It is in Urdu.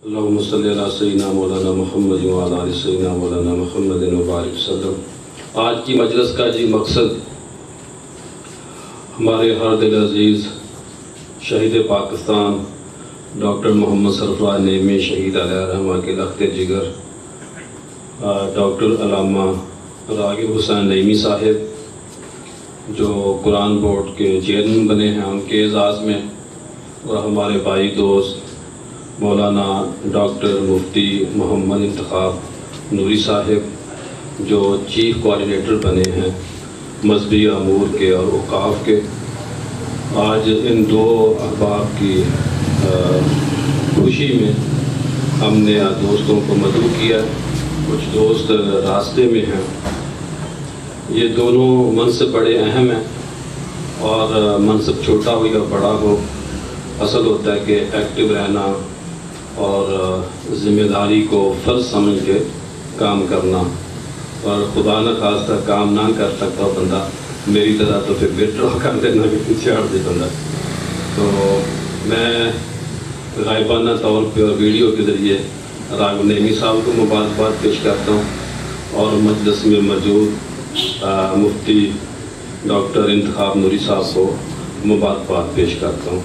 اللہم صلی علی سیدنا مولانا محمد وعلی آل سیدنا مولانا محمد وبارک وسلم۔ آج کی مجلس کا مقصد ہمارے ہر دل عزیز شہید پاکستان ڈاکٹر محمد سرفراز نعیمی شہید علیہ الرحمہ کے لخت جگر ڈاکٹر علامہ راغب حسین نعیمی صاحب جو قرآن بورڈ کے چیئرمین بنے ہیں ان کے اعزاز میں، اور ہمارے بھائی دوست مولانا ڈاکٹر مفتی محمد انتخاب نوری صاحب جو چیف کوآرڈینیٹر بنے ہیں مذہبی امور کے اور اوقاف کے، آج ان دو احباب کی خوشی میں ہم نے دوستوں کو مدعو کیا۔ کچھ دوست راستے میں ہیں۔ یہ دونوں منصب بڑے اہم ہیں، اور منصب چھوٹا ہو یا بڑا ہو، اصل ہوتا ہے کہ ایکٹیو رہنا اور ذمہ داری کو فرض سمجھ کے کام کرنا، اور خدا نہ خواستہ کام نہ کر سکتا بندہ میری طرح تو پھر وڈرا کر دینا کہ پیچھے ہٹ دے بندہ۔ تو میں غائبانہ طور پہ اور ویڈیو کے ذریعے راغب نعیمی صاحب کو مبارکباد پیش کرتا ہوں، اور مجلس میں موجود مفتی ڈاکٹر انتخاب نوری صاحب کو مبارکباد پیش کرتا ہوں۔